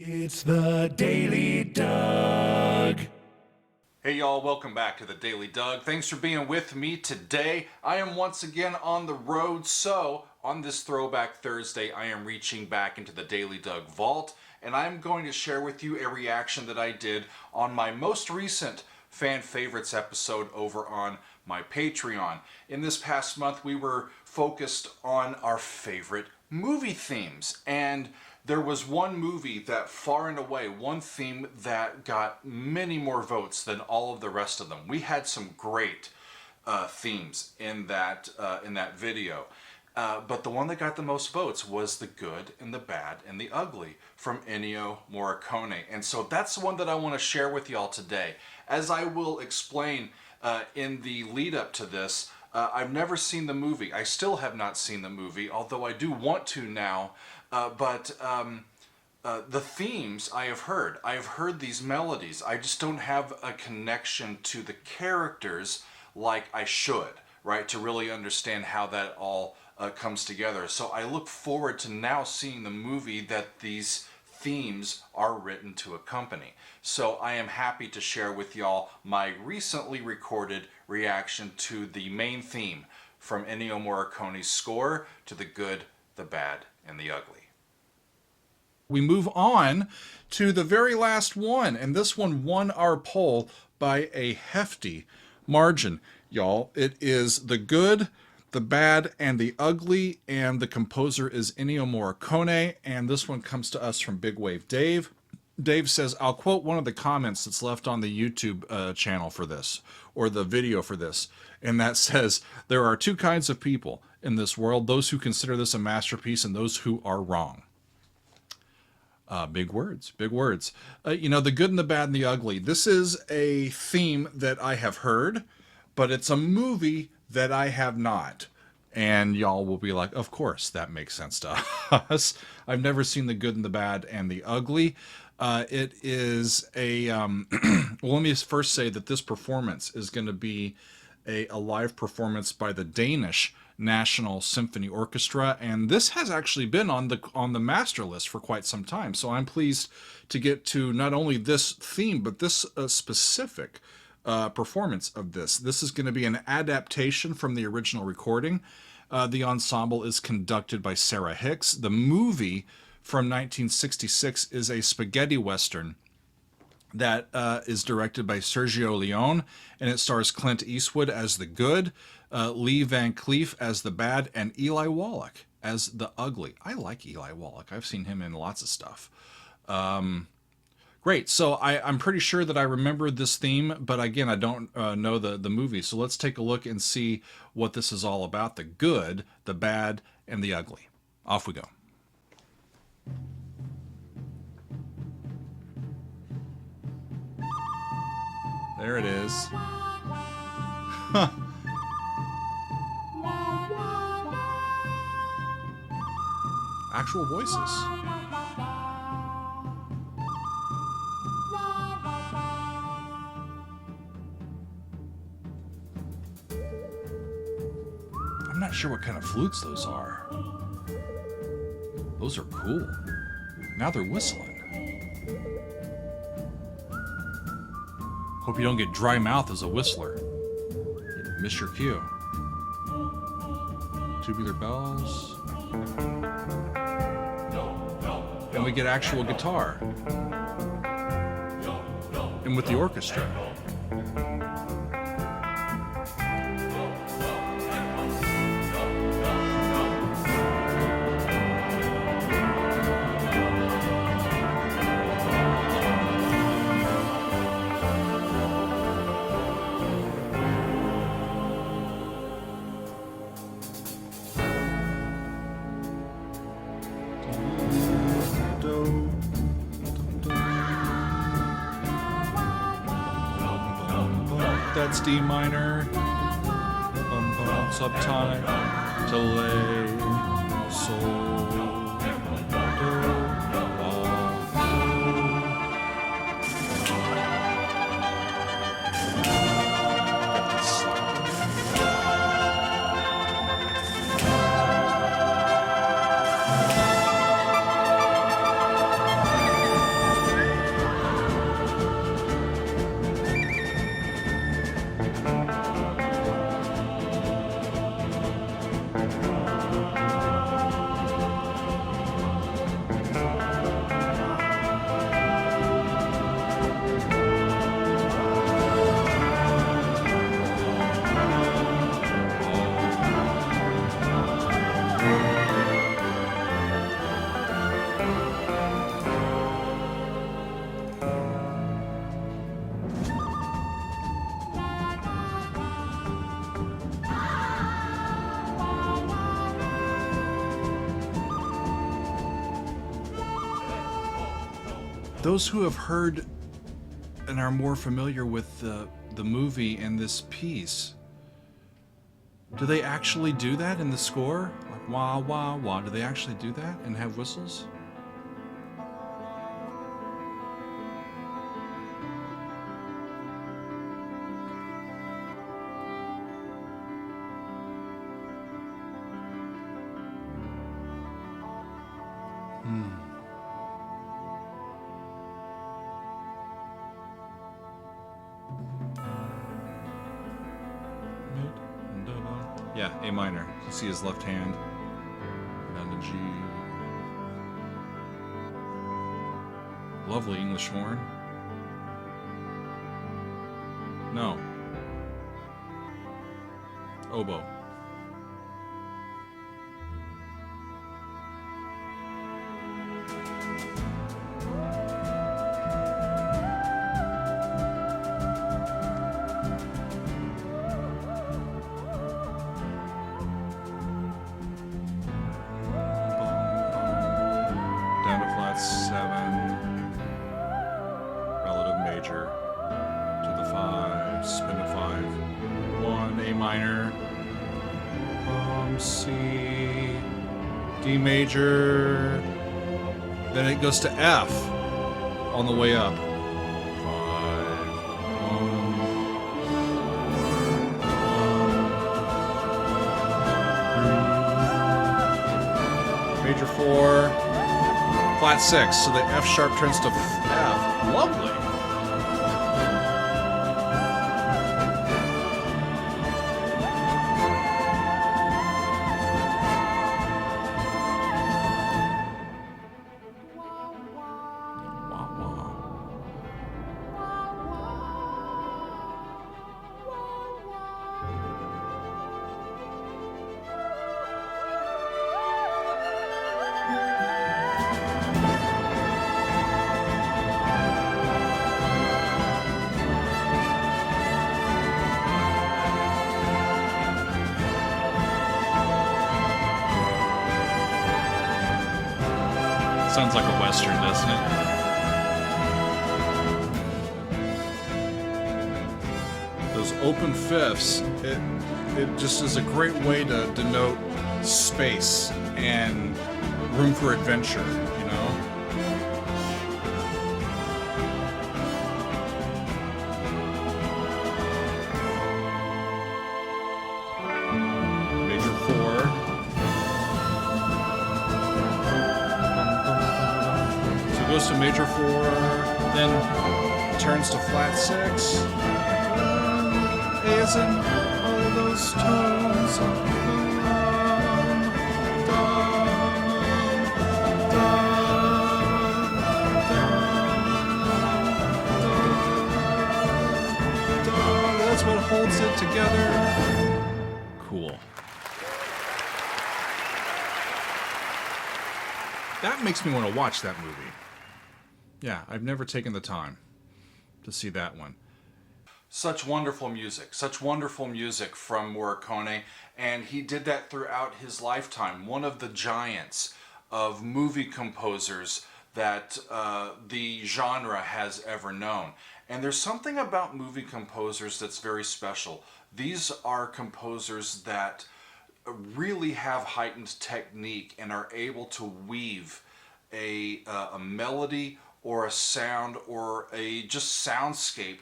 It's the Daily Doug. Hey y'all, welcome back to the Daily Doug. Thanks for being with me today. I am once again on the road, so on this Throwback Thursday, I am reaching back into the Daily Doug vault, and I'm going to share with you a reaction that I did on my most recent fan favorites episode over on my Patreon. In this past month, we were focused on our favorite movie themes, and there was one movie that far and away, one theme that got many more votes than all of the rest of them. We had some great themes in that video. But the one that got the most votes was The Good and the Bad and the Ugly from Ennio Morricone. And so that's the one that I want to share with y'all today. As I will explain in the lead up to this, I've never seen the movie. I still have not seen the movie, although I do want to now. But the themes I have heard. I have heard these melodies. I just don't have a connection to the characters like I should, right? To really understand how that all comes together. So I look forward to now seeing the movie that these themes are written to accompany. So I am happy to share with y'all my recently recorded reaction to the main theme from Ennio Morricone's score to The Good, the Bad, and the Ugly. We move on to the very last one, and this one won our poll by a hefty margin, y'all. It is The Good, the Bad, and the Ugly, and the composer is Ennio Morricone, and this one comes to us from Big Wave Dave. Dave says, I'll quote one of the comments that's left on the YouTube channel for this, or the video for this, and that says, there are two kinds of people in this world, those who consider this a masterpiece and those who are wrong. Big words, big words. You know, The Good and the Bad and the Ugly. This is a theme that I have heard, but it's a movie that I have not. And y'all will be like, of course, that makes sense to us. I've never seen The Good and the Bad and the Ugly. It is a, well, let me first say that this performance is going to be a live performance by the Danish National Symphony Orchestra, and this has actually been on the master list for quite some time. So I'm pleased to get to not only this theme, but this specific performance of this. This is going to be an adaptation from the original recording. The ensemble is conducted by Sarah Hicks. The movie from 1966 is a spaghetti western that is directed by Sergio Leone, and it stars Clint Eastwood as the good, Lee Van Cleef as the bad, and Eli Wallach as the ugly. I like Eli Wallach. I've seen him in lots of stuff. Great. So I'm pretty sure that I remember this theme, but again, I don't know the movie. So let's take a look and see what this is all about. The good, the bad, and the ugly. Off we go. There it is. Huh. Actual voices. I'm not sure what kind of flutes those are. Those are cool. Now they're whistling. Hope you don't get dry mouth as a whistler. You miss your cue. Tubular bells. And we get actual guitar. And with the orchestra. That's D minor, subtime, delay, sol, do, those who have heard and are more familiar with the movie and this piece, do they actually do that in the score? Like wah wah wah, do they actually do that and have whistles? Yeah, A minor. You see his left hand. Down to G. Lovely English horn. No. Oboe. Down to flat 7, relative major, to the 5, spin to 5, 1, A minor, C, D major, then it goes to F on the way up. 5, 1, major 4, flat 6, so the F sharp turns to F. Lovely. Wah, wah. Sounds like a Western, doesn't it? Those open fifths, it just is a great way to denote space and room for adventure, you know? Major 4. Goes to major 4, then turns to flat 6. A is in all those tones. That's what holds it together. Cool. That makes me want to watch that movie. Yeah, I've never taken the time to see that one. Such wonderful music from Morricone, and he did that throughout his lifetime. One of the giants of movie composers that the genre has ever known. And there's something about movie composers that's very special. These are composers that really have heightened technique and are able to weave a melody or a sound or a just soundscape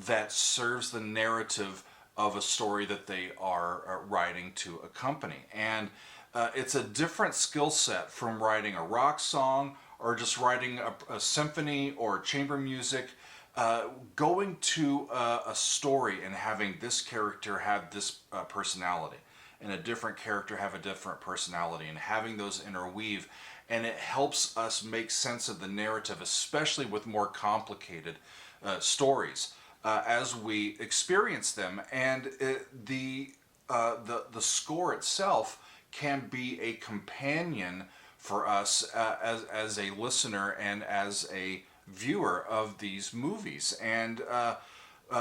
that serves the narrative of a story that they are writing to accompany. And it's a different skill set from writing a rock song or just writing a symphony or chamber music. Going to a story and having this character have this personality and a different character have a different personality and having those interweave, and it helps us make sense of the narrative, especially with more complicated stories as we experience them. And the score itself can be a companion for us as a listener and as a viewer of these movies. And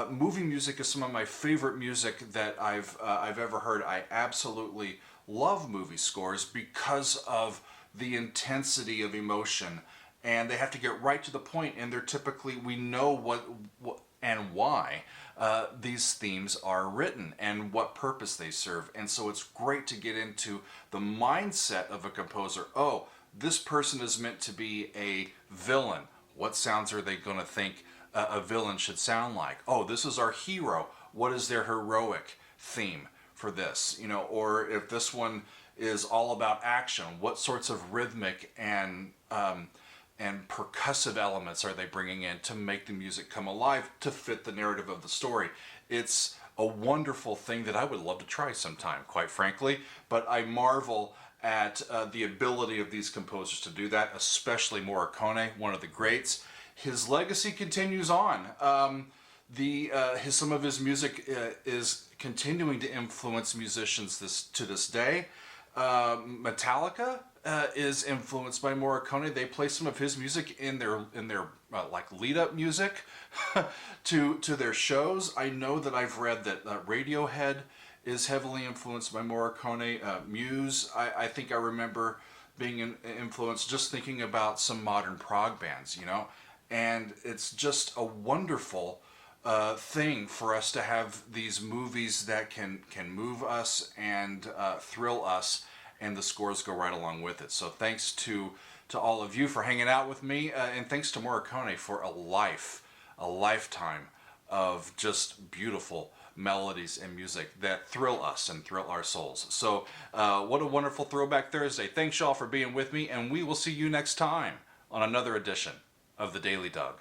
movie music is some of my favorite music that I've ever heard. I absolutely love movie scores because of the intensity of emotion and they have to get right to the point, and they're typically, we know what and why these themes are written and what purpose they serve. And so it's great to get into the mindset of a composer. Oh, this person is meant to be a villain. What sounds are they going to think a villain should sound like? Oh, this is our hero. What is their heroic theme for this? You know, or if this one is all about action, what sorts of rhythmic and percussive elements are they bringing in to make the music come alive to fit the narrative of the story? It's a wonderful thing that I would love to try sometime, quite frankly, but I marvel at the ability of these composers to do that, especially Morricone, one of the greats. His legacy continues on. Some of his music is continuing to influence musicians to this day. Metallica is influenced by Morricone. They play some of his music in their like lead up music to their shows. I know that I've read that Radiohead is heavily influenced by Morricone. Muse, I think I remember being influenced, just thinking about some modern prog bands, you know, and it's just a wonderful thing for us to have these movies that can move us and thrill us, and the scores go right along with it. So thanks to all of you for hanging out with me, and thanks to Morricone for a lifetime of just beautiful melodies and music that thrill us and thrill our souls. So what a wonderful Throwback Thursday. Thanks y'all for being with me, and we will see you next time on another edition of the Daily Doug.